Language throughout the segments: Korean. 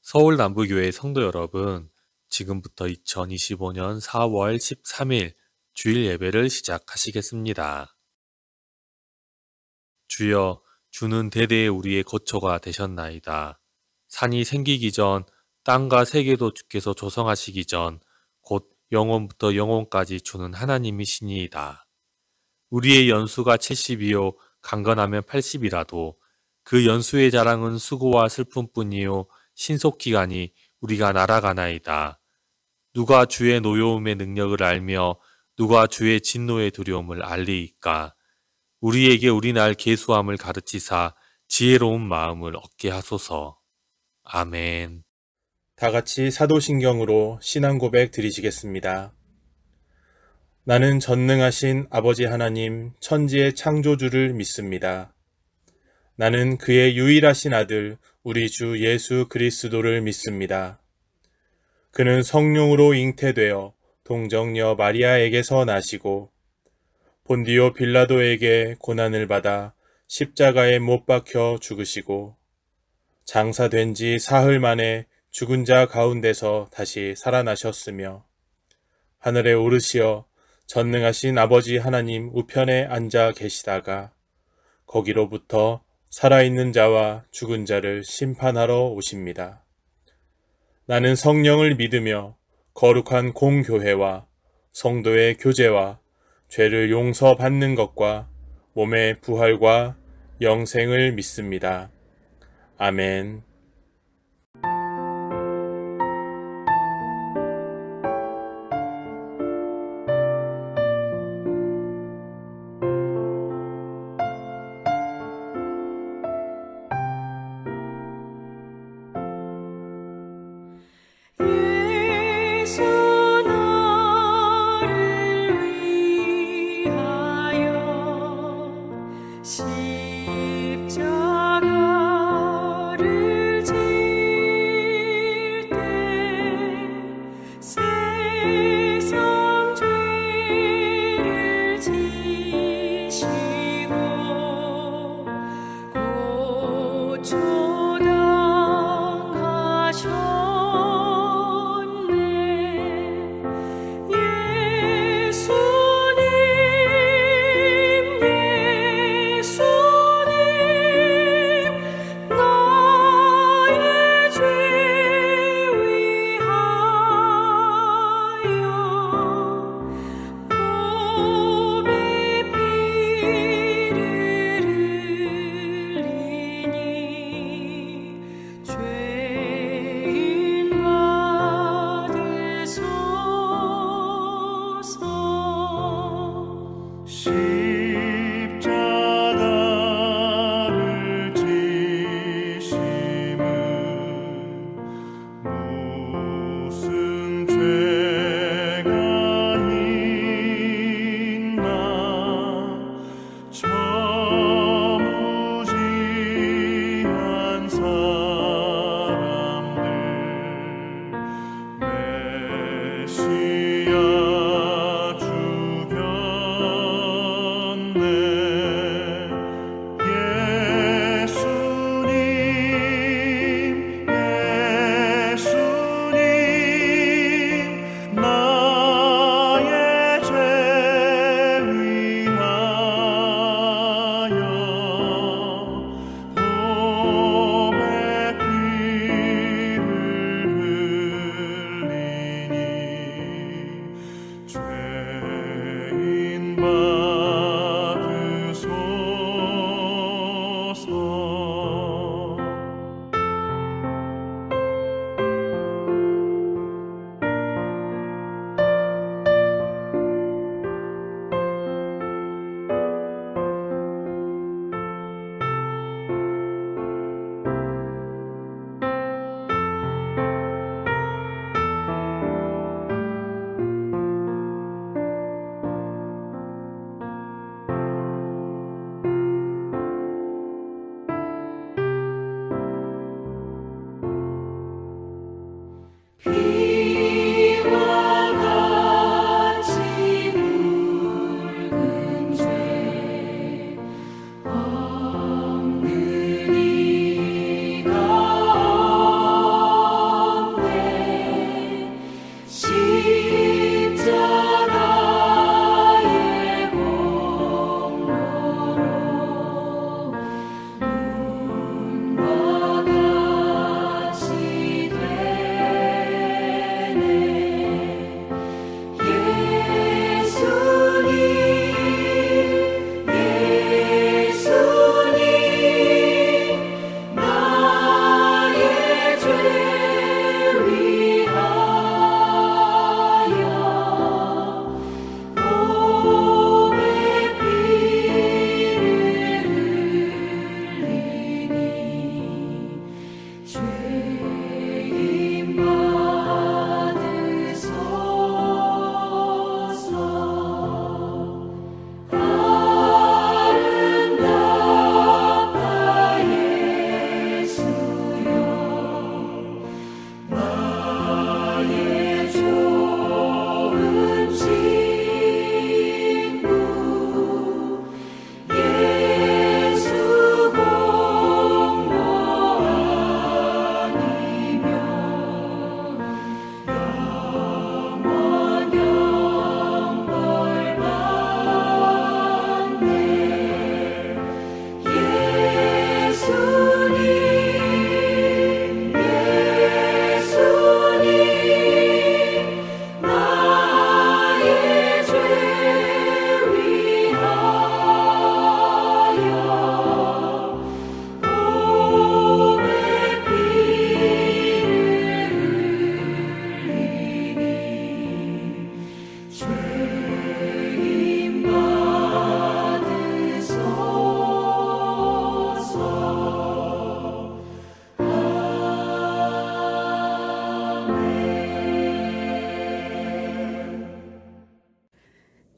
서울 남부교회 성도 여러분, 지금부터 2025년 4월 13일 주일 예배를 시작하시겠습니다. 주여, 주는 대대에 우리의 거처가 되셨나이다. 산이 생기기 전, 땅과 세계도 주께서 조성하시기 전, 곧 영원부터 영원까지 주는 하나님이시니이다. 우리의 연수가 70이요, 강건하면 80이라도 그 연수의 자랑은 수고와 슬픔뿐이요, 신속기간이 우리가 날아가나이다. 누가 주의 노여움의 능력을 알며 누가 주의 진노의 두려움을 알리이까. 우리에게 우리날 계수함을 가르치사 지혜로운 마음을 얻게 하소서. 아멘. 다 같이 사도신경으로 신앙 고백 드리시겠습니다. 나는 전능하신 아버지 하나님 천지의 창조주를 믿습니다. 나는 그의 유일하신 아들 우리 주 예수 그리스도를 믿습니다. 그는 성령으로 잉태되어 동정녀 마리아에게서 나시고 본디오 빌라도에게 고난을 받아 십자가에 못 박혀 죽으시고 장사된 지 사흘 만에 죽은 자 가운데서 다시 살아나셨으며 하늘에 오르시어 전능하신 아버지 하나님 우편에 앉아 계시다가 거기로부터 살아있는 자와 죽은 자를 심판하러 오십니다. 나는 성령을 믿으며 거룩한 공교회와 성도의 교제와 죄를 용서받는 것과 몸의 부활과 영생을 믿습니다. 아멘. 예수 나를 위하여 십자가를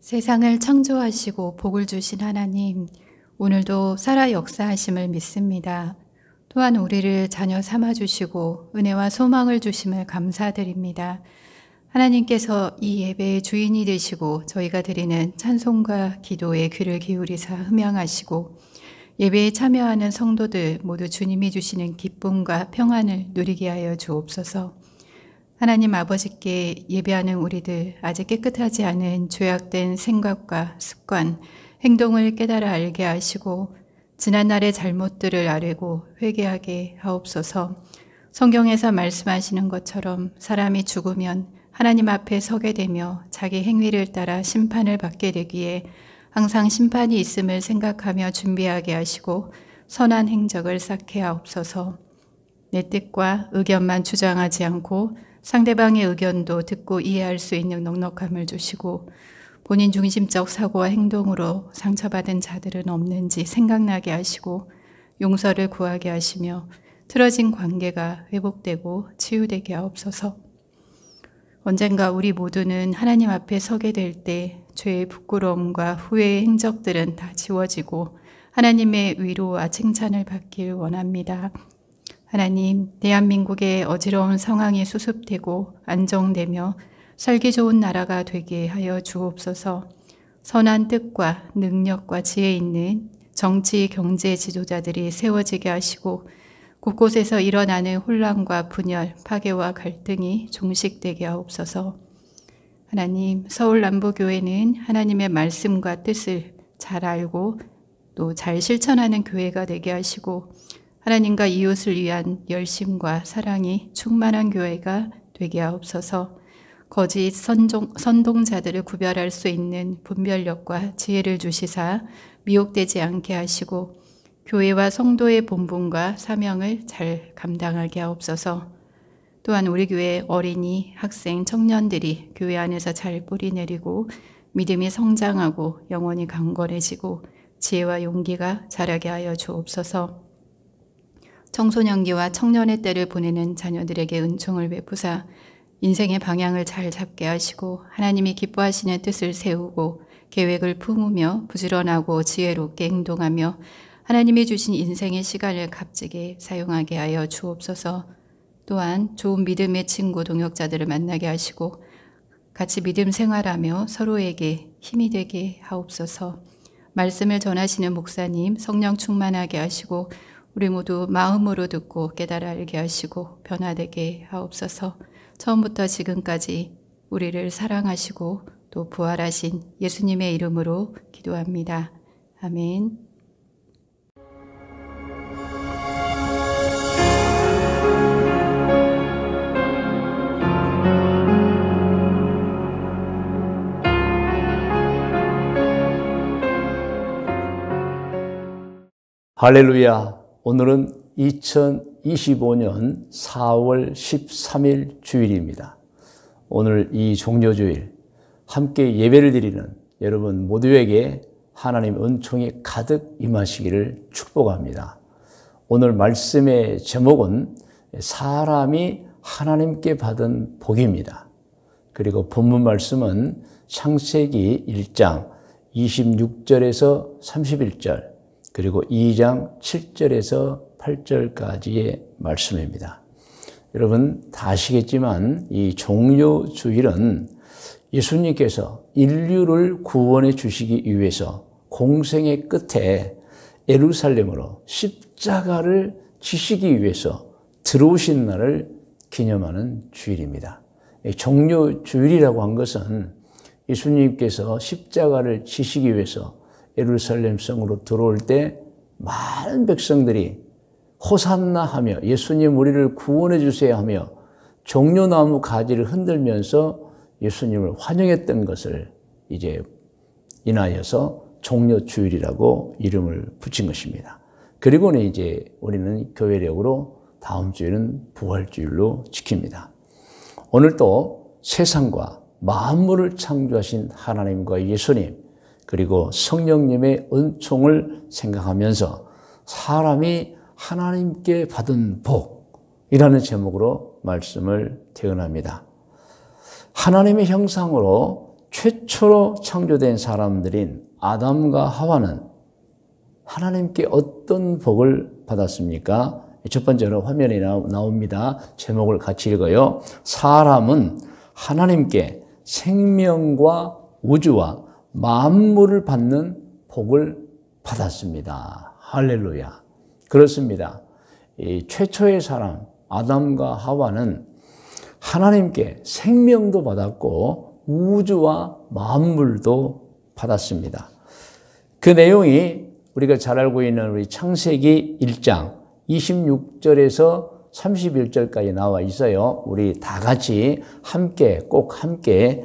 세상을 창조하시고 복을 주신 하나님, 오늘도 살아 역사하심을 믿습니다. 또한 우리를 자녀 삼아주시고 은혜와 소망을 주심을 감사드립니다. 하나님께서 이 예배의 주인이 되시고 저희가 드리는 찬송과 기도에 귀를 기울이사 흠양하시고 예배에 참여하는 성도들 모두 주님이 주시는 기쁨과 평안을 누리게 하여 주옵소서. 하나님 아버지께 예배하는 우리들 아직 깨끗하지 않은 죄악된 생각과 습관, 행동을 깨달아 알게 하시고 지난날의 잘못들을 아뢰고 회개하게 하옵소서. 성경에서 말씀하시는 것처럼 사람이 죽으면 하나님 앞에 서게 되며 자기 행위를 따라 심판을 받게 되기에 항상 심판이 있음을 생각하며 준비하게 하시고 선한 행적을 쌓게 하옵소서. 내 뜻과 의견만 주장하지 않고 상대방의 의견도 듣고 이해할 수 있는 넉넉함을 주시고 본인 중심적 사고와 행동으로 상처받은 자들은 없는지 생각나게 하시고 용서를 구하게 하시며 틀어진 관계가 회복되고 치유되게 하옵소서. 언젠가 우리 모두는 하나님 앞에 서게 될 때 죄의 부끄러움과 후회의 행적들은 다 지워지고 하나님의 위로와 칭찬을 받길 원합니다. 하나님, 대한민국의 어지러운 상황이 수습되고 안정되며 살기 좋은 나라가 되게 하여 주옵소서. 선한 뜻과 능력과 지혜 있는 정치, 경제 지도자들이 세워지게 하시고 곳곳에서 일어나는 혼란과 분열, 파괴와 갈등이 종식되게 하옵소서. 하나님, 서울남부교회는 하나님의 말씀과 뜻을 잘 알고 또 잘 실천하는 교회가 되게 하시고 하나님과 이웃을 위한 열심과 사랑이 충만한 교회가 되게 하옵소서. 거짓 선동자들을 구별할 수 있는 분별력과 지혜를 주시사 미혹되지 않게 하시고 교회와 성도의 본분과 사명을 잘 감당하게 하옵소서. 또한 우리 교회 어린이, 학생, 청년들이 교회 안에서 잘 뿌리내리고 믿음이 성장하고 영혼이 강건해지고 지혜와 용기가 자라게 하여 주옵소서. 청소년기와 청년의 때를 보내는 자녀들에게 은총을 베푸사 인생의 방향을 잘 잡게 하시고 하나님이 기뻐하시는 뜻을 세우고 계획을 품으며 부지런하고 지혜롭게 행동하며 하나님이 주신 인생의 시간을 값지게 사용하게 하여 주옵소서. 또한 좋은 믿음의 친구 동역자들을 만나게 하시고 같이 믿음 생활하며 서로에게 힘이 되게 하옵소서. 말씀을 전하시는 목사님 성령 충만하게 하시고 우리 모두 마음으로 듣고 깨달아 알게 하시고 변화되게 하옵소서. 처음부터 지금까지 우리를 사랑하시고 또 부활하신 예수님의 이름으로 기도합니다. 아멘. 할렐루야. 오늘은 2025년 4월 13일 주일입니다. 오늘 이 종료주일 함께 예배를 드리는 여러분 모두에게 하나님의 은총이 가득 임하시기를 축복합니다. 오늘 말씀의 제목은 사람이 하나님께 받은 복입니다. 그리고 본문 말씀은 창세기 1장 26절에서 31절 그리고 2장 7절에서 8절까지의 말씀입니다. 여러분 다 아시겠지만 이 종료주일은 예수님께서 인류를 구원해 주시기 위해서 공생의 끝에 예루살렘으로 십자가를 지시기 위해서 들어오신 날을 기념하는 주일입니다. 종료주일이라고 한 것은 예수님께서 십자가를 지시기 위해서 예루살렘 성으로 들어올 때 많은 백성들이 호산나 하며 예수님 우리를 구원해 주세요 하며 종려나무 가지를 흔들면서 예수님을 환영했던 것을 이제 인하여서 종려주일이라고 이름을 붙인 것입니다. 그리고는 이제 우리는 교회력으로 다음 주일은 부활주일로 지킵니다. 오늘 또 세상과 만물을 창조하신 하나님과 예수님 그리고 성령님의 은총을 생각하면서 사람이 하나님께 받은 복이라는 제목으로 말씀을 대언합니다. 하나님의 형상으로 최초로 창조된 사람들인 아담과 하와는 하나님께 어떤 복을 받았습니까? 첫 번째로 화면에 나옵니다. 제목을 같이 읽어요. 사람은 하나님께 생명과 우주와 만물을 받는 복을 받았습니다. 할렐루야. 그렇습니다. 이 최초의 사람 아담과 하와는 하나님께 생명도 받았고 우주와 만물도 받았습니다. 그 내용이 우리가 잘 알고 있는 우리 창세기 1장 26절에서 31절까지 나와 있어요. 우리 다 같이 꼭 함께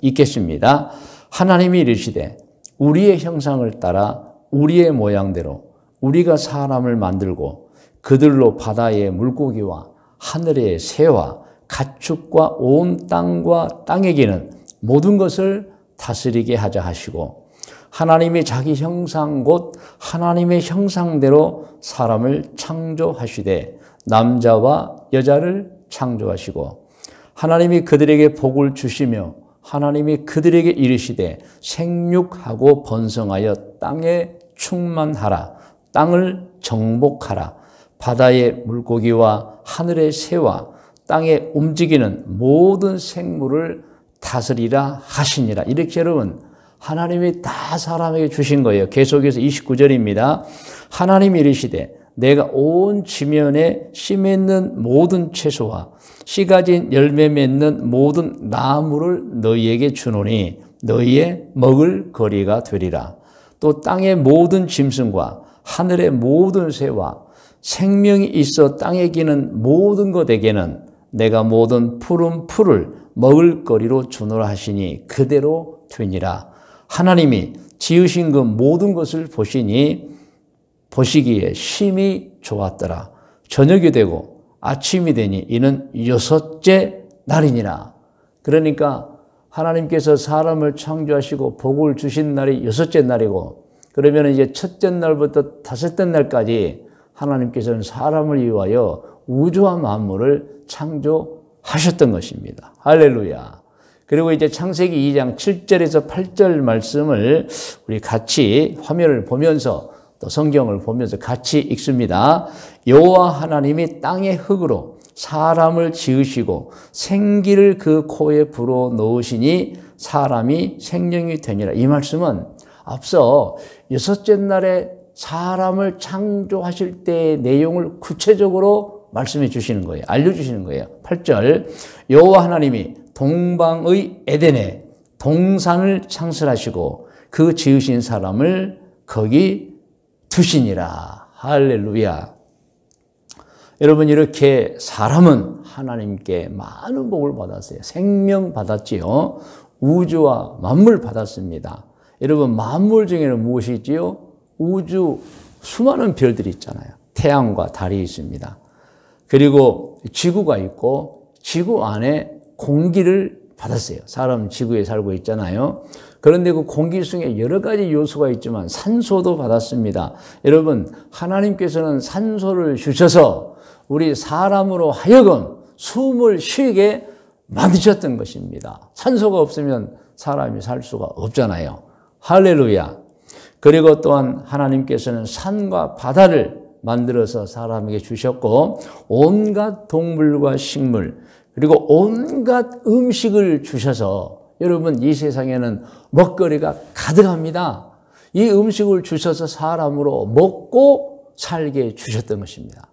읽겠습니다. 하나님이 이르시되 우리의 형상을 따라 우리의 모양대로 우리가 사람을 만들고 그들로 바다의 물고기와 하늘의 새와 가축과 온 땅과 땅에 기는 모든 것을 다스리게 하자 하시고 하나님이 자기 형상 곧 하나님의 형상대로 사람을 창조하시되 남자와 여자를 창조하시고 하나님이 그들에게 복을 주시며 하나님이 그들에게 이르시되 생육하고 번성하여 땅에 충만하라 땅을 정복하라 바다의 물고기와 하늘의 새와 땅에 움직이는 모든 생물을 다스리라 하시니라. 이렇게 여러분 하나님이 다 사람에게 주신 거예요. 계속해서 29절입니다. 하나님이 이르시되 내가 온 지면에 씨 맺는 모든 채소와 씨 가진 열매 맺는 모든 나무를 너희에게 주노니 너희의 먹을 거리가 되리라. 또 땅의 모든 짐승과 하늘의 모든 새와 생명이 있어 땅에 기는 모든 것에게는 내가 모든 푸른 풀을 먹을 거리로 주노라 하시니 그대로 되니라. 하나님이 지으신 그 모든 것을 보시기에 심히 좋았더라. 저녁이 되고 아침이 되니 이는 여섯째 날이니라. 그러니까 하나님께서 사람을 창조하시고 복을 주신 날이 여섯째 날이고 그러면 이제 첫째 날부터 다섯째 날까지 하나님께서는 사람을 위하여 우주와 만물을 창조하셨던 것입니다. 할렐루야. 그리고 이제 창세기 2장 7절에서 8절 말씀을 우리 같이 화면을 보면서 또 성경을 보면서 같이 읽습니다. 여호와 하나님이 땅의 흙으로 사람을 지으시고 생기를 그 코에 불어 넣으시니 사람이 생명이 되니라. 이 말씀은 앞서 여섯째 날에 사람을 창조하실 때의 내용을 구체적으로 말씀해 주시는 거예요. 알려주시는 거예요. 8절 여호와 하나님이 동방의 에덴에 동산을 창설하시고 그 지으신 사람을 거기 두시니라. 할렐루야. 여러분 이렇게 사람은 하나님께 많은 복을 받았어요. 생명 받았지요. 우주와 만물 받았습니다. 여러분 만물 중에는 무엇이 있지요? 우주 수많은 별들이 있잖아요. 태양과 달이 있습니다. 그리고 지구가 있고 지구 안에 공기를 받았어요. 사람 지구에 살고 있잖아요. 그런데 그 공기 속에 여러 가지 요소가 있지만 산소도 받았습니다. 여러분 하나님께서는 산소를 주셔서 우리 사람으로 하여금 숨을 쉬게 만드셨던 것입니다. 산소가 없으면 사람이 살 수가 없잖아요. 할렐루야. 그리고 또한 하나님께서는 산과 바다를 만들어서 사람에게 주셨고 온갖 동물과 식물 그리고 온갖 음식을 주셔서 여러분 이 세상에는 먹거리가 가득합니다. 이 음식을 주셔서 사람으로 먹고 살게 주셨던 것입니다.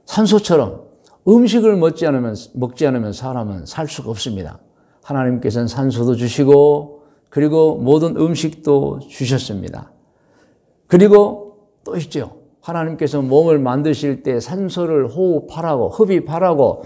산소처럼 음식을 먹지 않으면 사람은 살 수가 없습니다. 하나님께서는 산소도 주시고 그리고 모든 음식도 주셨습니다. 그리고 또 있죠. 하나님께서 몸을 만드실 때 산소를 호흡하라고 흡입하라고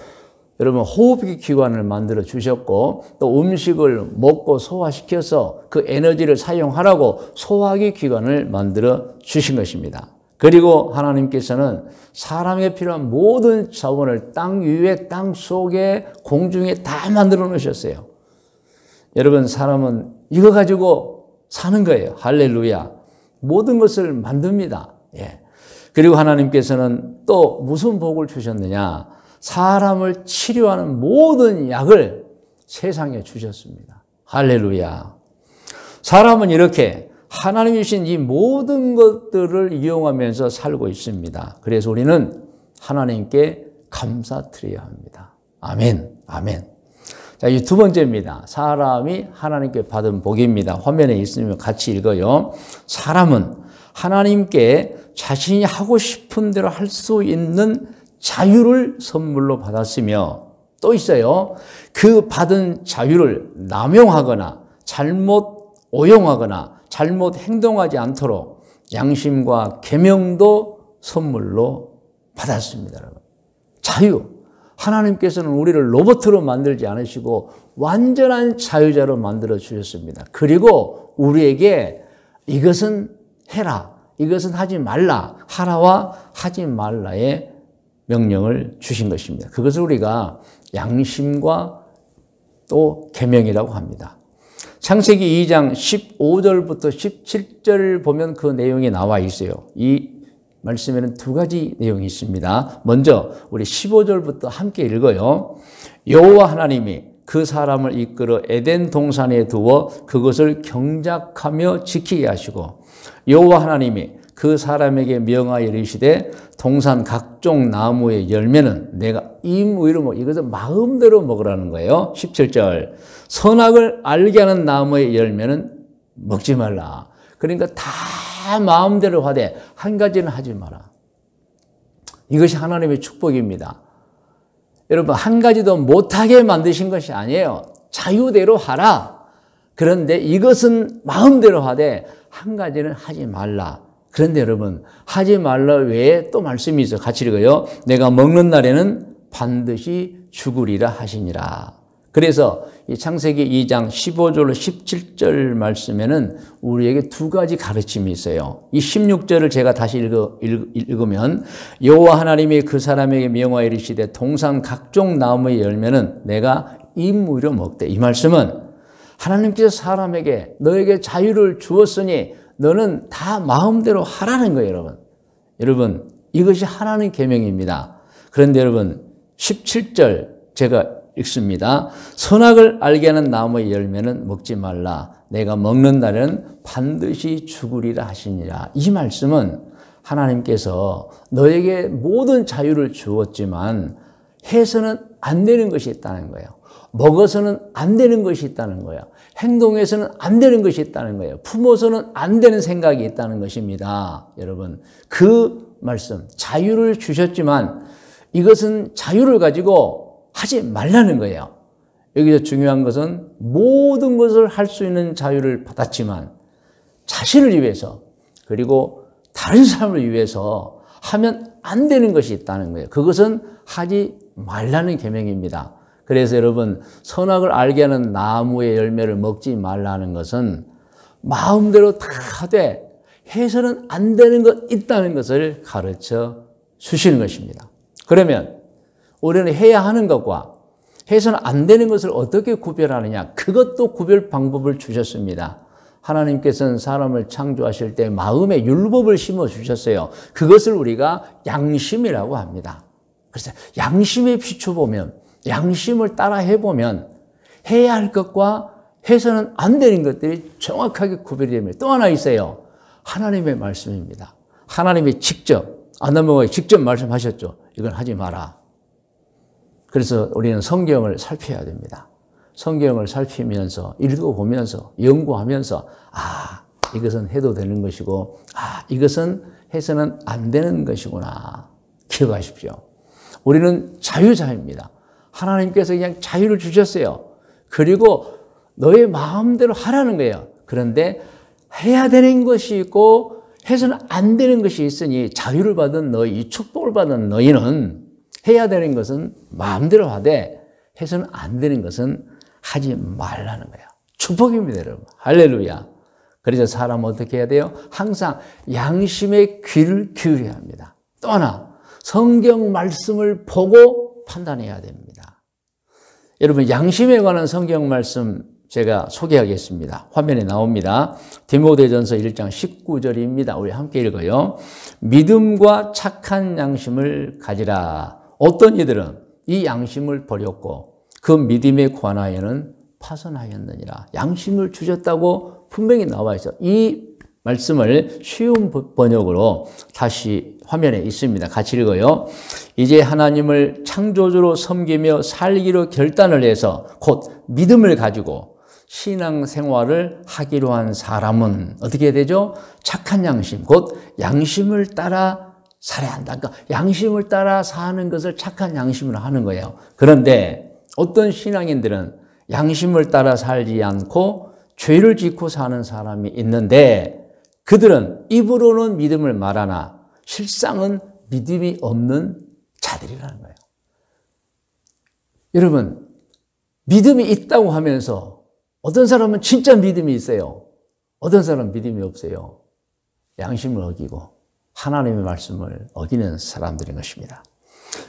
여러분 호흡기 기관을 만들어 주셨고 또 음식을 먹고 소화시켜서 그 에너지를 사용하라고 소화기 기관을 만들어 주신 것입니다. 그리고 하나님께서는 사람에 필요한 모든 자원을 땅 위에 땅 속에 공중에 다 만들어 놓으셨어요. 여러분 사람은 이거 가지고 사는 거예요. 할렐루야. 모든 것을 만듭니다. 예. 그리고 하나님께서는 또 무슨 복을 주셨느냐? 사람을 치료하는 모든 약을 세상에 주셨습니다. 할렐루야. 사람은 이렇게 하나님이 주신 이 모든 것들을 이용하면서 살고 있습니다. 그래서 우리는 하나님께 감사드려야 합니다. 아멘, 아멘. 자, 이 두 번째입니다. 사람이 하나님께 받은 복입니다. 화면에 있으면 같이 읽어요. 사람은 하나님께 자신이 하고 싶은 대로 할 수 있는 자유를 선물로 받았으며 또 있어요. 그 받은 자유를 남용하거나 잘못 오용하거나 잘못 행동하지 않도록 양심과 계명도 선물로 받았습니다. 여러분. 자유. 하나님께서는 우리를 로봇으로 만들지 않으시고 완전한 자유자로 만들어 주셨습니다. 그리고 우리에게 이것은 해라, 이것은 하지 말라, 하라와 하지 말라의 명령을 주신 것입니다. 그것을 우리가 양심과 또 계명이라고 합니다. 창세기 2장 15절부터 17절 보면 그 내용이 나와 있어요. 이 말씀에는 두 가지 내용이 있습니다. 먼저 우리 15절부터 함께 읽어요. 여호와 하나님이 그 사람을 이끌어 에덴 동산에 두어 그것을 경작하며 지키게 하시고 여호와 하나님이 그 사람에게 명하여 이르시되 동산 각종 나무의 열매는 내가 임의로 먹 이것을 마음대로 먹으라는 거예요. 17절 선악을 알게 하는 나무의 열매는 먹지 말라. 그러니까 다 마음대로 하되 한 가지는 하지 마라. 이것이 하나님의 축복입니다. 여러분 한 가지도 못하게 만드신 것이 아니에요. 자유대로 하라. 그런데 이것은 마음대로 하되 한 가지는 하지 말라. 그런데 여러분 하지 말라 외에 또 말씀이 있어요. 같이 읽어요. 내가 먹는 날에는 반드시 죽으리라 하시니라. 그래서 이 창세기 2장 15절로 17절 말씀에는 우리에게 두 가지 가르침이 있어요. 이 16절을 제가 다시 읽으면 여호와 하나님이 그 사람에게 명하여 이르시되 동산 각종 나무의 열매는 내가 임의로 먹되. 이 말씀은 하나님께서 사람에게 너에게 자유를 주었으니 너는 다 마음대로 하라는 거예요. 여러분. 여러분 이것이 하나님의 계명입니다. 그런데 여러분 17절 제가 읽습니다. 선악을 알게 하는 나무의 열매는 먹지 말라. 내가 먹는 날에는 반드시 죽으리라 하시니라. 이 말씀은 하나님께서 너에게 모든 자유를 주었지만 해서는 안 되는 것이 있다는 거예요. 먹어서는 안 되는 것이 있다는 거예요. 행동해서는 안 되는 것이 있다는 거예요. 품어서는 안 되는 생각이 있다는 것입니다. 여러분 그 말씀 자유를 주셨지만 이것은 자유를 가지고 하지 말라는 거예요. 여기서 중요한 것은 모든 것을 할 수 있는 자유를 받았지만 자신을 위해서 그리고 다른 사람을 위해서 하면 안 되는 것이 있다는 거예요. 그것은 하지 말라는 계명입니다. 그래서 여러분 선악을 알게 하는 나무의 열매를 먹지 말라는 것은 마음대로 다 하되 해서는 안 되는 것 있다는 것을 가르쳐 주시는 것입니다. 그러면 우리는 해야 하는 것과 해서는 안 되는 것을 어떻게 구별하느냐? 그것도 구별 방법을 주셨습니다. 하나님께서는 사람을 창조하실 때 마음에 율법을 심어 주셨어요. 그것을 우리가 양심이라고 합니다. 그래서 양심에 비춰보면 양심을 따라 해보면 해야 할 것과 해서는 안 되는 것들이 정확하게 구별이 됩니다. 또 하나 있어요. 하나님의 말씀입니다. 하나님이 직접 아담에게 직접 말씀하셨죠. 이건 하지 마라. 그래서 우리는 성경을 살펴야 됩니다. 성경을 살피면서 읽어보면서 연구하면서 이것은 해도 되는 것이고 이것은 해서는 안 되는 것이구나. 기억하십시오. 우리는 자유자입니다. 하나님께서 그냥 자유를 주셨어요. 그리고 너의 마음대로 하라는 거예요. 그런데 해야 되는 것이 있고 해서는 안 되는 것이 있으니 자유를 받은 너희, 축복을 받은 너희는 해야 되는 것은 마음대로 하되 해서는 안 되는 것은 하지 말라는 거예요. 축복입니다, 여러분. 할렐루야. 그래서 사람은 어떻게 해야 돼요? 항상 양심의 귀를 기울여야 합니다. 또 하나, 성경 말씀을 보고 판단해야 됩니다. 여러분, 양심에 관한 성경 말씀 제가 소개하겠습니다. 화면에 나옵니다. 디모데전서 1장 19절입니다. 우리 함께 읽어요. 믿음과 착한 양심을 가지라. 어떤 이들은 이 양심을 버렸고 그 믿음에 관하여는 파선하였느니라. 양심을 주셨다고 분명히 나와 있어. 이 말씀을 쉬운 번역으로 다시 화면에 있습니다. 같이 읽어요. 이제 하나님을 창조주로 섬기며 살기로 결단을 해서 곧 믿음을 가지고 신앙생활을 하기로 한 사람은 어떻게 해야 되죠? 착한 양심, 곧 양심을 따라 살아야 한다. 그러니까 양심을 따라 사는 것을 착한 양심으로 하는 거예요. 그런데 어떤 신앙인들은 양심을 따라 살지 않고 죄를 짓고 사는 사람이 있는데 그들은 입으로는 믿음을 말하나 실상은 믿음이 없는 자들이라는 거예요. 여러분, 믿음이 있다고 하면서 어떤 사람은 진짜 믿음이 있어요. 어떤 사람은 믿음이 없어요. 양심을 어기고 하나님의 말씀을 어기는 사람들인 것입니다.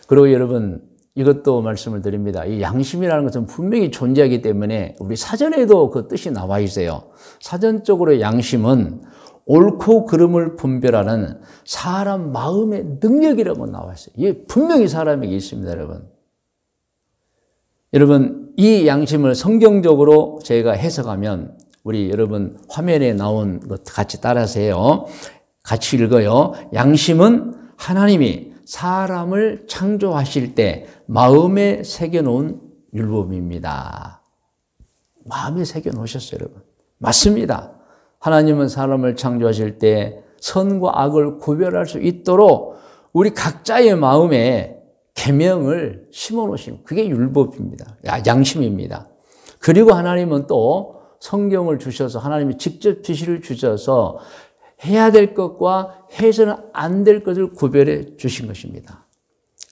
그리고 여러분, 이것도 말씀을 드립니다. 이 양심이라는 것은 분명히 존재하기 때문에 우리 사전에도 그 뜻이 나와 있어요. 사전적으로 양심은 옳고 그름을 분별하는 사람 마음의 능력이라고 나와 있어요. 이게 분명히 사람에게 있습니다, 여러분. 여러분, 이 양심을 성경적으로 저희가 해석하면 우리 여러분 화면에 나온 것 같이 따라하세요. 같이 읽어요. 양심은 하나님이 사람을 창조하실 때 마음에 새겨놓은 율법입니다. 마음에 새겨놓으셨어요, 여러분. 맞습니다. 하나님은 사람을 창조하실 때 선과 악을 구별할 수 있도록 우리 각자의 마음에 계명을 심어놓으신 그게 율법입니다. 양심입니다. 그리고 하나님은 또 성경을 주셔서 하나님이 직접 지시를 주셔서 해야 될 것과 해서는 안 될 것을 구별해 주신 것입니다.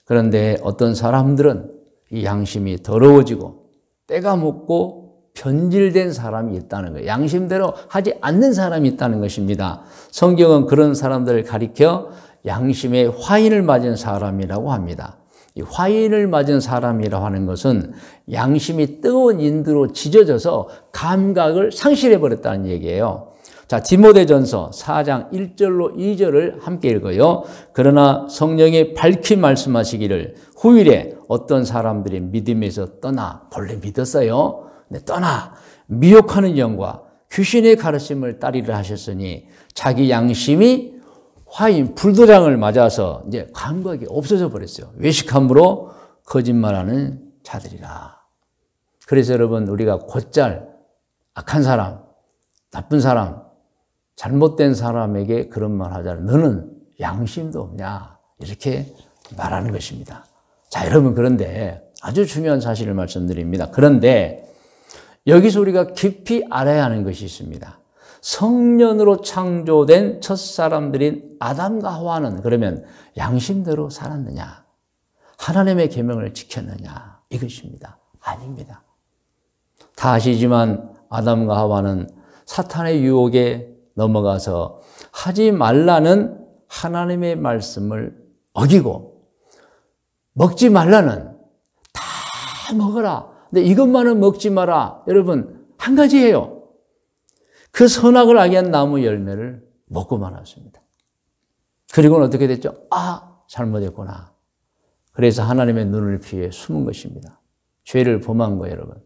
그런데 어떤 사람들은 이 양심이 더러워지고 때가 묻고 변질된 사람이 있다는 거예요. 양심대로 하지 않는 사람이 있다는 것입니다. 성경은 그런 사람들을 가리켜 양심에 화인을 맞은 사람이라고 합니다. 이 화인을 맞은 사람이라고 하는 것은 양심이 뜨거운 인두로 지져져서 감각을 상실해버렸다는 얘기예요. 자, 디모데전서 4장 1절로 2절을 함께 읽어요. 그러나 성령이 밝히 말씀하시기를 후일에 어떤 사람들이 믿음에서 떠나, 본래 믿었어요. 근데 떠나 미혹하는 영과 귀신의 가르침을 따르려 하셨으니 자기 양심이 화인 불도장을 맞아서 이제 감각이 없어져 버렸어요. 외식함으로 거짓말하는 자들이라. 그래서 여러분, 우리가 곧잘 악한 사람, 나쁜 사람, 잘못된 사람에게 그런 말 하잖아요. 너는 양심도 없냐? 이렇게 말하는 것입니다. 자, 여러분, 그런데 아주 중요한 사실을 말씀드립니다. 그런데 여기서 우리가 깊이 알아야 하는 것이 있습니다. 성년으로 창조된 첫사람들인 아담과 하와는 그러면 양심대로 살았느냐? 하나님의 계명을 지켰느냐? 이것입니다. 아닙니다. 다 아시지만 아담과 하와는 사탄의 유혹에 넘어가서 하지 말라는 하나님의 말씀을 어기고 먹지 말라는 다 먹어라. 근데 이것만은 먹지 마라. 여러분, 한 가지예요. 그 선악을 알게 한 나무 열매를 먹고 말았습니다. 그리고는 어떻게 됐죠? 아, 잘못했구나. 그래서 하나님의 눈을 피해 숨은 것입니다. 죄를 범한 거예요, 여러분.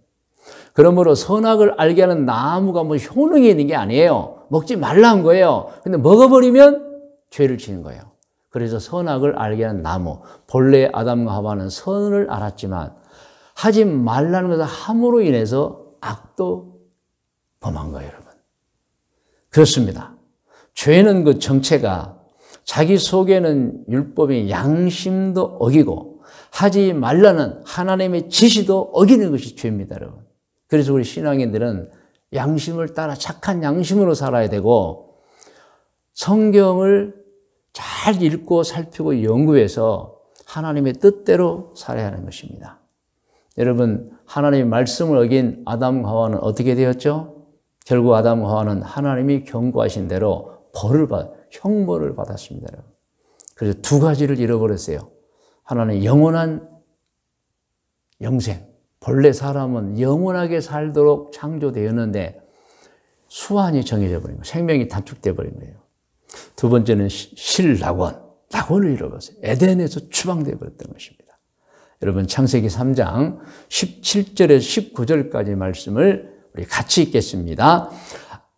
그러므로 선악을 알게 하는 나무가 뭐 효능이 있는 게 아니에요. 먹지 말라는 거예요. 근데 먹어버리면 죄를 지는 거예요. 그래서 선악을 알게 하는 나무. 본래 아담과 하와는 선을 알았지만 하지 말라는 것을 함으로 인해서 악도 범한 거예요, 여러분. 그렇습니다. 죄는 그 정체가 자기 속에는 율법의 양심도 어기고 하지 말라는 하나님의 지시도 어기는 것이 죄입니다, 여러분. 그래서 우리 신앙인들은 양심을 따라 착한 양심으로 살아야 되고 성경을 잘 읽고 살피고 연구해서 하나님의 뜻대로 살아야 하는 것입니다. 여러분, 하나님의 말씀을 어긴 아담과 하와는 어떻게 되었죠? 결국 아담과 하와는 하나님이 경고하신 대로 형벌을 받았습니다. 여러분. 그래서 두 가지를 잃어버렸어요. 하나는 영원한 영생. 본래 사람은 영원하게 살도록 창조되었는데 수완이 정해져 버린 거예요. 생명이 단축돼 버린 거예요. 두 번째는 낙원을 잃어버렸어요. 에덴에서 추방되어 버렸던 것입니다. 여러분 창세기 3장 17절에서 19절까지 말씀을 우리 같이 읽겠습니다.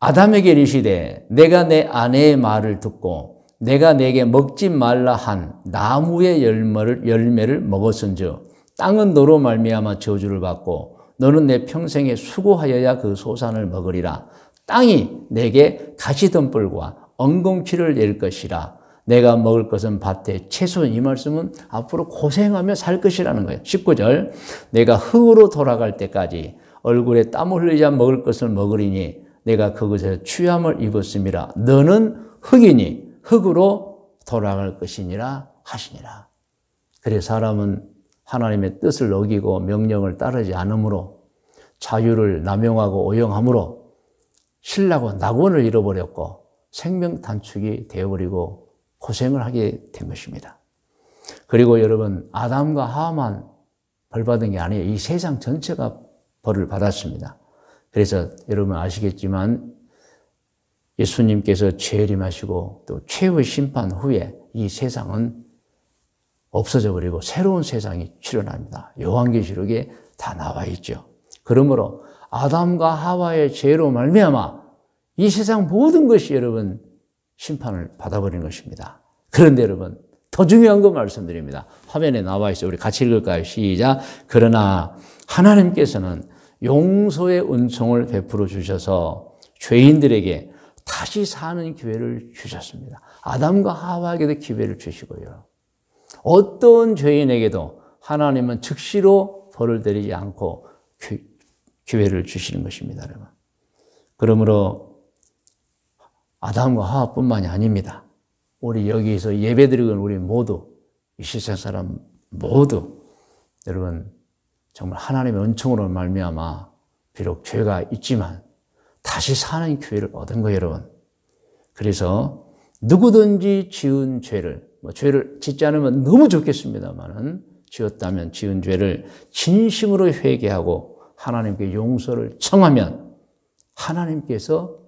아담에게 이르시되 내가 내 아내의 말을 듣고 내가 내게 먹지 말라 한 나무의 열매를 먹었은즉 땅은 너로 말미암아 저주를 받고 너는 내 평생에 수고하여야 그 소산을 먹으리라. 땅이 내게 가시덤불과 엉겅퀴를 낼 것이라. 내가 먹을 것은 밭에 채소는, 이 말씀은 앞으로 고생하며 살 것이라는 거예요. 19절 내가 흙으로 돌아갈 때까지 얼굴에 땀을 흘리자 먹을 것을 먹으리니 내가 그것에 취함을 입었음이라. 너는 흙이니 흙으로 돌아갈 것이니라 하시니라. 그래서 사람은 하나님의 뜻을 어기고 명령을 따르지 않으므로 자유를 남용하고 오용함으로 신라고 낙원을 잃어버렸고 생명 단축이 되어버리고 고생을 하게 된 것입니다. 그리고 여러분, 아담과 하와만 벌 받은 게 아니에요. 이 세상 전체가 벌을 받았습니다. 그래서 여러분 아시겠지만 예수님께서 재림하시고 또 최후의 심판 후에 이 세상은 없어져 버리고 새로운 세상이 출현합니다. 요한계시록에 다 나와 있죠. 그러므로 아담과 하와의 죄로 말미암아 이 세상 모든 것이 여러분 심판을 받아버린 것입니다. 그런데 여러분 더 중요한 거 말씀드립니다. 화면에 나와 있어요. 우리 같이 읽을까요? 시작. 그러나 하나님께서는 용서의 은총을 베풀어 주셔서 죄인들에게 다시 사는 기회를 주셨습니다. 아담과 하와에게도 기회를 주시고요. 어떤 죄인에게도 하나님은 즉시로 벌을 내리지 않고 기회를 주시는 것입니다, 여러분. 그러므로 아담과 하와뿐만이 아닙니다. 우리 여기서 예배드리는 우리 모두, 이 세상 사람 모두 여러분 정말 하나님의 은총으로 말미암아 비록 죄가 있지만 다시 사는 기회를 얻은 거예요, 여러분. 그래서 누구든지 지은 죄를, 죄를 짓지 않으면 너무 좋겠습니다만은 지었다면 지은 죄를 진심으로 회개하고 하나님께 용서를 청하면 하나님께서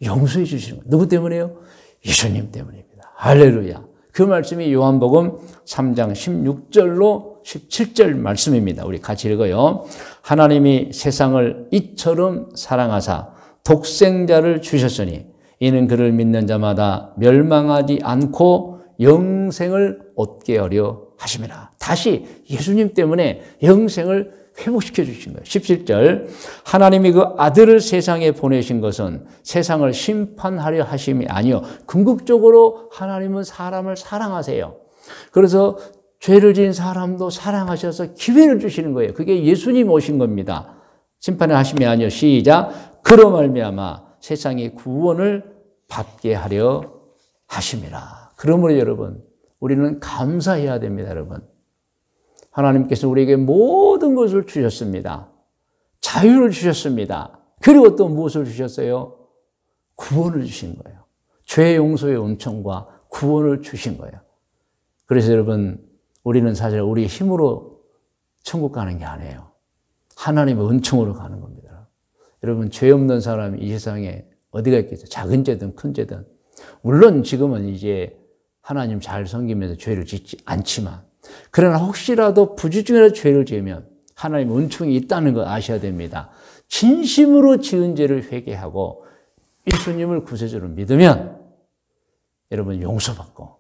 용서해 주시는 거예요. 누구 때문에요? 예수님 때문입니다. 할렐루야. 그 말씀이 요한복음 3장 16절로 17절 말씀입니다. 우리 같이 읽어요. 하나님이 세상을 이처럼 사랑하사 독생자를 주셨으니 이는 그를 믿는 자마다 멸망하지 않고 영생을 얻게 하려 하심이라. 다시 예수님 때문에 영생을 회복시켜 주신 거예요. 17절 하나님이 그 아들을 세상에 보내신 것은 세상을 심판하려 하심이 아니요 궁극적으로 하나님은 사람을 사랑하세요. 그래서 죄를 지은 사람도 사랑하셔서 기회를 주시는 거예요. 그게 예수님 오신 겁니다. 심판을 하심이 아니요 시작 그로 말미암아 세상의 구원을 받게 하려 하심이라. 그러므로 여러분 우리는 감사해야 됩니다. 여러분 하나님께서 우리에게 모든 것을 주셨습니다. 자유를 주셨습니다. 그리고 또 무엇을 주셨어요? 구원을 주신 거예요. 죄 용서의 은총과 구원을 주신 거예요. 그래서 여러분 우리는 사실 우리 힘으로 천국 가는 게 아니에요. 하나님의 은총으로 가는 겁니다. 여러분 죄 없는 사람이 이 세상에 어디가 있겠어요? 작은 죄든 큰 죄든. 물론 지금은 이제 하나님 잘 섬기면서 죄를 짓지 않지만 그러나 혹시라도 부주중이라도 죄를 지으면 하나님의 은총이 있다는 거 아셔야 됩니다. 진심으로 지은 죄를 회개하고 예수님을 구세주로 믿으면 여러분 용서받고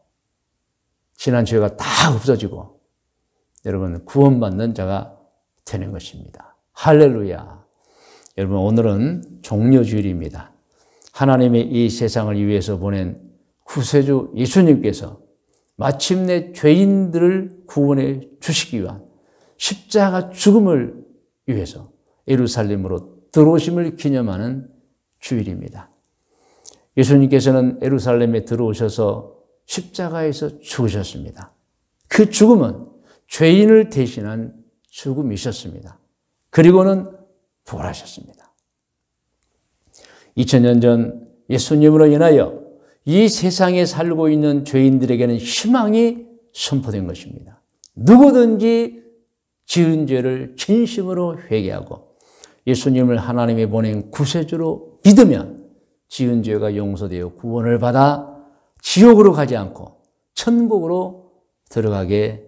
지난 죄가 다 없어지고 여러분 구원받는 자가 되는 것입니다. 할렐루야. 여러분 오늘은 종려주일입니다. 하나님이 이 세상을 위해서 보낸 구세주 예수님께서 마침내 죄인들을 구원해 주시기 위한 십자가 죽음을 위해서 예루살렘으로 들어오심을 기념하는 주일입니다. 예수님께서는 예루살렘에 들어오셔서 십자가에서 죽으셨습니다. 그 죽음은 죄인을 대신한 죽음이셨습니다. 그리고는 부활하셨습니다. 2000년 전 예수님으로 인하여 이 세상에 살고 있는 죄인들에게는 희망이 선포된 것입니다. 누구든지 지은 죄를 진심으로 회개하고 예수님을 하나님이 보낸 구세주로 믿으면 지은 죄가 용서되어 구원을 받아 지옥으로 가지 않고 천국으로 들어가게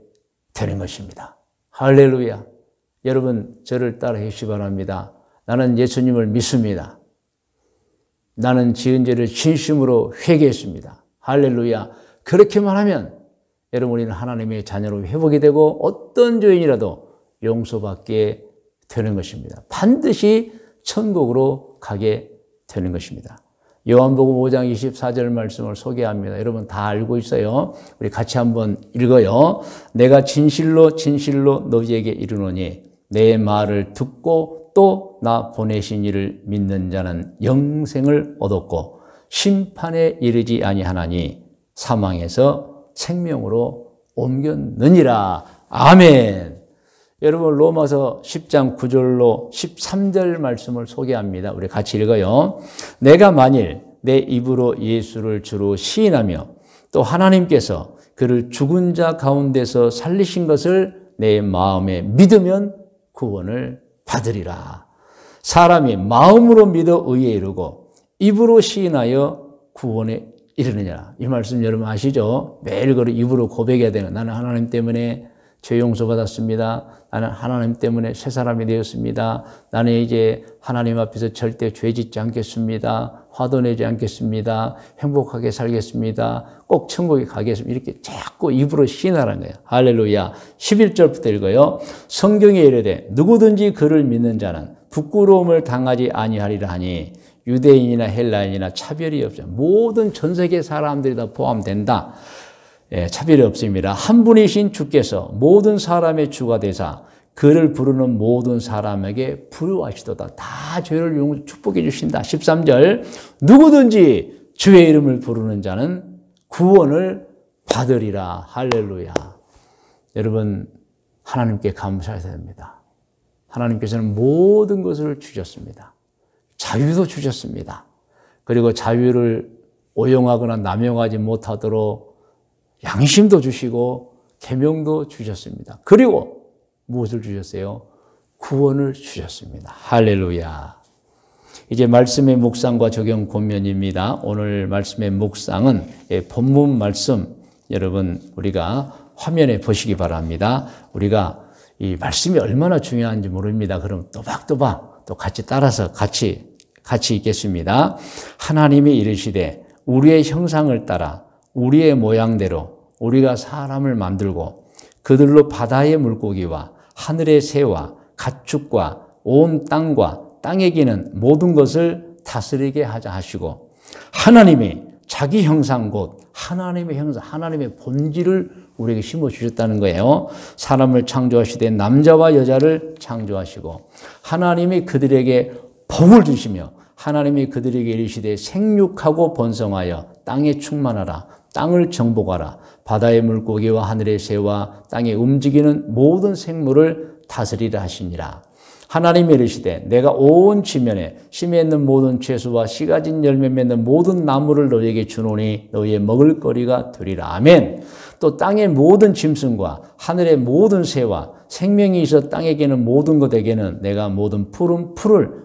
되는 것입니다. 할렐루야. 여러분 저를 따라해 주시기 바랍니다. 나는 예수님을 믿습니다. 나는 지은 죄를 진심으로 회개했습니다. 할렐루야. 그렇게만 하면 여러분 우리는 하나님의 자녀로 회복이 되고 어떤 죄인이라도 용서받게 되는 것입니다. 반드시 천국으로 가게 되는 것입니다. 요한복음 5장 24절 말씀을 소개합니다. 여러분 다 알고 있어요. 우리 같이 한번 읽어요. 내가 진실로 진실로 너희에게 이르노니 내 말을 듣고 또 나 보내신 이를 믿는 자는 영생을 얻었고 심판에 이르지 아니하나니 사망에서 생명으로 옮겼느니라. 아멘. 여러분 로마서 10장 9절로 13절 말씀을 소개합니다. 우리 같이 읽어요. 내가 만일 내 입으로 예수를 주로 시인하며 또 하나님께서 그를 죽은 자 가운데서 살리신 것을 내 마음에 믿으면 구원을 받으리라. 사람이 마음으로 믿어 의에 이르고 입으로 시인하여 구원에 이르느냐. 이 말씀 여러분 아시죠? 매일 그를 입으로 고백해야 되는, 나는 하나님 때문에 죄 용서 받았습니다. 나는 하나님 때문에 새 사람이 되었습니다. 나는 이제 하나님 앞에서 절대 죄 짓지 않겠습니다. 화도 내지 않겠습니다. 행복하게 살겠습니다. 꼭 천국에 가겠습니다. 이렇게 자꾸 입으로 시인하라는 거예요. 할렐루야. 11절부터 읽어요. 성경에 이르되 누구든지 그를 믿는 자는 부끄러움을 당하지 아니하리라 하니 유대인이나 헬라인이나 차별이 없죠. 모든 전 세계 사람들이 다 포함된다. 차별이 없습니다. 한 분이신 주께서 모든 사람의 주가 되사 그를 부르는 모든 사람에게 불효하시도다. 다 죄를 축복해 주신다. 13절 누구든지 주의 이름을 부르는 자는 구원을 받으리라. 할렐루야. 여러분 하나님께 감사해야 됩니다. 하나님께서는 모든 것을 주셨습니다. 자유도 주셨습니다. 그리고 자유를 오용하거나 남용하지 못하도록 양심도 주시고 계명도 주셨습니다. 그리고 무엇을 주셨어요? 구원을 주셨습니다. 할렐루야. 이제 말씀의 묵상과 적용 본면입니다. 오늘 말씀의 묵상은 본문 말씀 여러분 우리가 화면에 보시기 바랍니다. 우리가 이 말씀이 얼마나 중요한지 모릅니다. 그럼 또박또박 또 같이 따라서 같이 읽겠습니다. 하나님이 이르시되 우리의 형상을 따라 우리의 모양대로 우리가 사람을 만들고 그들로 바다의 물고기와 하늘의 새와 가축과 온 땅과 땅에 기는 모든 것을 다스리게 하자 하시고 하나님이 자기 형상 곧 하나님의 형상, 하나님의 본질을 우리에게 심어주셨다는 거예요. 사람을 창조하시되 남자와 여자를 창조하시고 하나님이 그들에게 복을 주시며 하나님이 그들에게 이르시되 생육하고 번성하여 땅에 충만하라. 땅을 정복하라. 바다의 물고기와 하늘의 새와 땅에 움직이는 모든 생물을 다스리라 하시니라. 하나님이 이르시되 내가 온 지면에 심에 있는 모든 채소와 씨 가진 열매 맺는 모든 나무를 너희에게 주노니 너희의 먹을거리가 되리라. 아멘. 또 땅의 모든 짐승과 하늘의 모든 새와 생명이 있어 땅에게는 모든 것에게는 내가 모든 푸른 풀을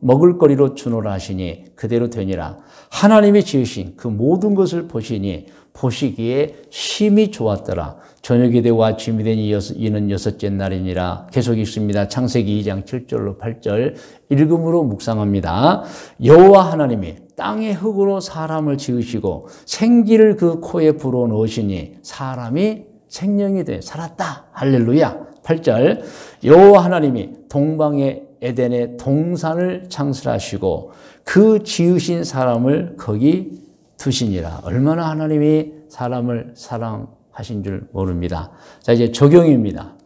먹을거리로 주노라 하시니 그대로 되니라. 하나님이 지으신 그 모든 것을 보시니 보시기에 심히 좋았더라. 저녁이 되고 아침이 되니 이는 여섯째 날이니라. 계속 읽습니다. 창세기 2장 7절로 8절 읽음으로 묵상합니다. 여호와 하나님이 땅의 흙으로 사람을 지으시고 생기를 그 코에 불어넣으시니 사람이 생명이 돼 살았다. 할렐루야. 8절 여호와 하나님이 동방의 에덴의 동산을 창설하시고 그 지으신 사람을 거기 두시니라. 얼마나 하나님이 사람을 사랑하신 줄 모릅니다. 자, 이제 적용입니다.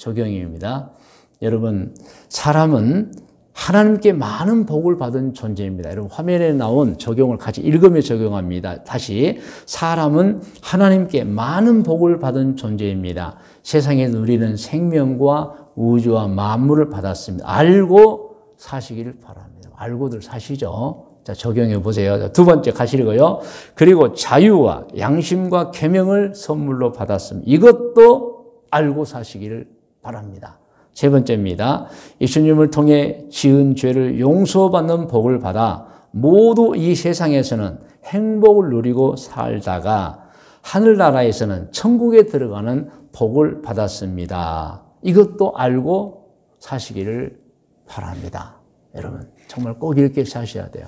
여러분, 사람은 하나님께 많은 복을 받은 존재입니다. 여러분, 화면에 나온 적용을 같이 읽으며 적용합니다. 다시, 사람은 하나님께 많은 복을 받은 존재입니다. 세상에 누리는 생명과 우주와 만물을 받았습니다. 알고 사시기를 바랍니다. 알고들 사시죠. 자, 적용해 보세요. 자, 두 번째 같이 읽어요. 그리고 자유와 양심과 계명을 선물로 받았습니다. 이것도 알고 사시기를 바랍니다. 세 번째입니다. 예수님을 통해 지은 죄를 용서받는 복을 받아 모두 이 세상에서는 행복을 누리고 살다가 하늘나라에서는 천국에 들어가는 복을 받았습니다. 이것도 알고 사시기를 바랍니다. 여러분 정말 꼭 이렇게 사셔야 돼요.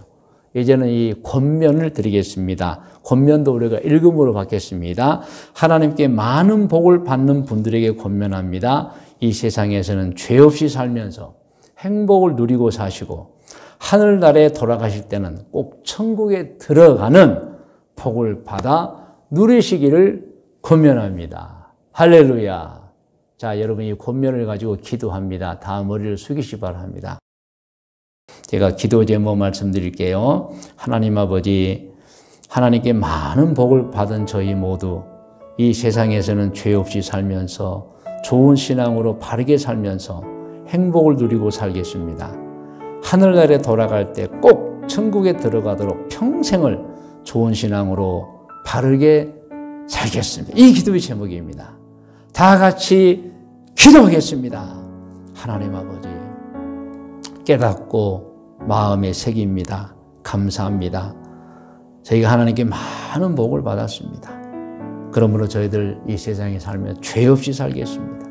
이제는 이 권면을 드리겠습니다. 권면도 우리가 읽음으로 받겠습니다. 하나님께 많은 복을 받는 분들에게 권면합니다. 이 세상에서는 죄 없이 살면서 행복을 누리고 사시고 하늘나라에 돌아가실 때는 꼭 천국에 들어가는 복을 받아 누리시기를 권면합니다. 할렐루야. 자, 여러분 이 권면을 가지고 기도합니다. 다 머리를 숙이시기 바랍니다. 제가 기도 제목 말씀드릴게요. 하나님 아버지, 하나님께 많은 복을 받은 저희 모두 이 세상에서는 죄 없이 살면서 좋은 신앙으로 바르게 살면서 행복을 누리고 살겠습니다. 하늘나라에 돌아갈 때 꼭 천국에 들어가도록 평생을 좋은 신앙으로 바르게 살겠습니다. 이 기도의 제목입니다. 다 같이 기도하겠습니다. 하나님 아버지, 깨닫고 마음에 새깁니다. 감사합니다. 저희가 하나님께 많은 복을 받았습니다. 그러므로 저희들 이 세상에 살면 죄 없이 살겠습니다.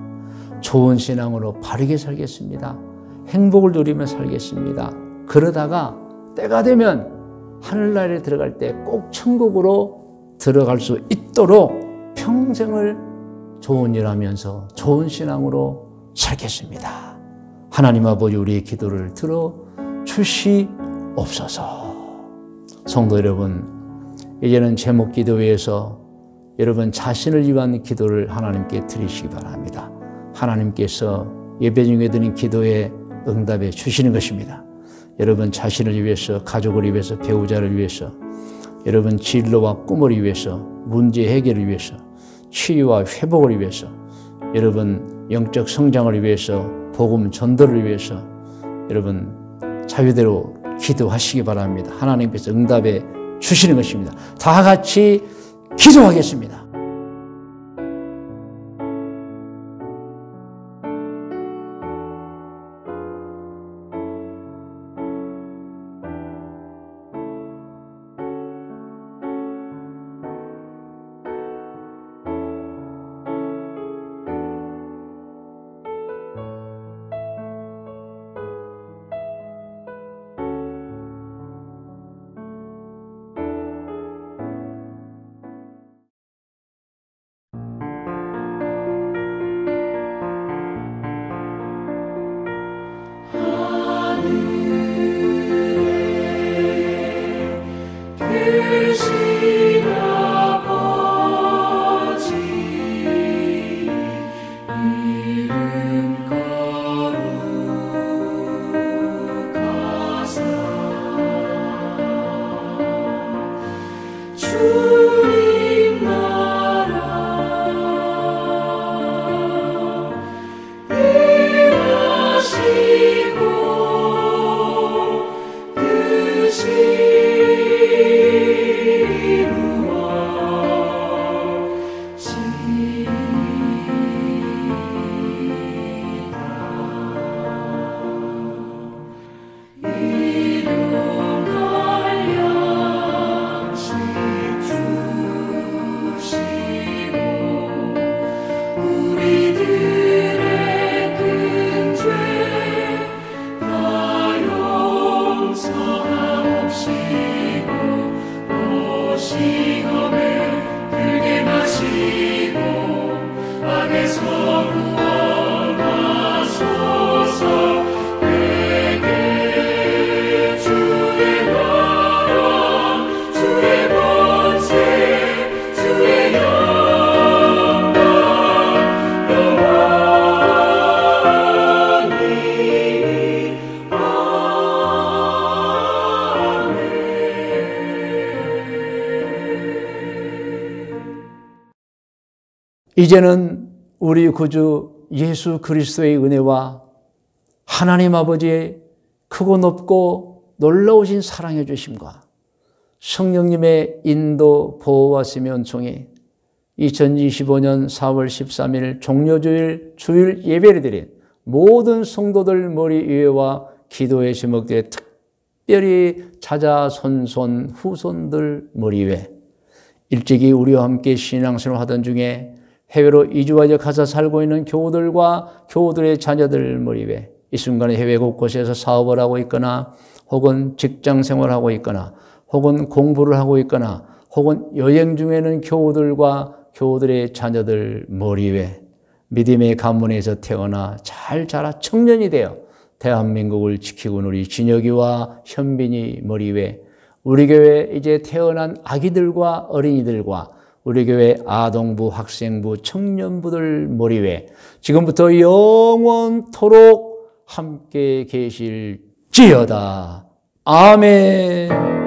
좋은 신앙으로 바르게 살겠습니다. 행복을 누리며 살겠습니다. 그러다가 때가 되면 하늘나라에 들어갈 때 꼭 천국으로 들어갈 수 있도록 평생을 좋은 일 하면서 좋은 신앙으로 살겠습니다. 하나님 아버지, 우리의 기도를 들어 주시옵소서. 성도 여러분, 이제는 제목 기도회에서 여러분 자신을 위한 기도를 하나님께 드리시기 바랍니다. 하나님께서 예배 중에 드린 기도에 응답해 주시는 것입니다. 여러분 자신을 위해서, 가족을 위해서, 배우자를 위해서, 여러분 진로와 꿈을 위해서, 문제 해결을 위해서, 치유와 회복을 위해서, 여러분 영적 성장을 위해서, 복음 전도를 위해서 여러분 자유대로 기도하시기 바랍니다. 하나님께서 응답해 주시는 것입니다. 다 같이 기도하겠습니다. 이제는 우리 구주 예수 그리스도의 은혜와 하나님 아버지의 크고 높고 놀라우신 사랑해 주심과 성령님의 인도 보호와 세면총이 2025년 4월 13일 종료주일 주일 예배를 드린 모든 성도들 머리 위에와 기도의 제목들에 특별히 자자손손 후손들 머리 위에 일찍이 우리와 함께 신앙생활 하던 중에 해외로 이주하여 가서 살고 있는 교우들과 교우들의 자녀들 머리 위에 이 순간에 해외 곳곳에서 사업을 하고 있거나 혹은 직장 생활하고 있거나 혹은 공부를 하고 있거나 혹은 여행 중에는 교우들과 교우들의 자녀들 머리 위에 믿음의 가문에서 태어나 잘 자라 청년이 되어 대한민국을 지키고 있는 우리 진혁이와 현빈이 머리 위에 우리 교회 이제 태어난 아기들과 어린이들과 우리 교회 아동부, 학생부, 청년부들 머리 위에 지금부터 영원토록 함께 계실지어다. 아멘.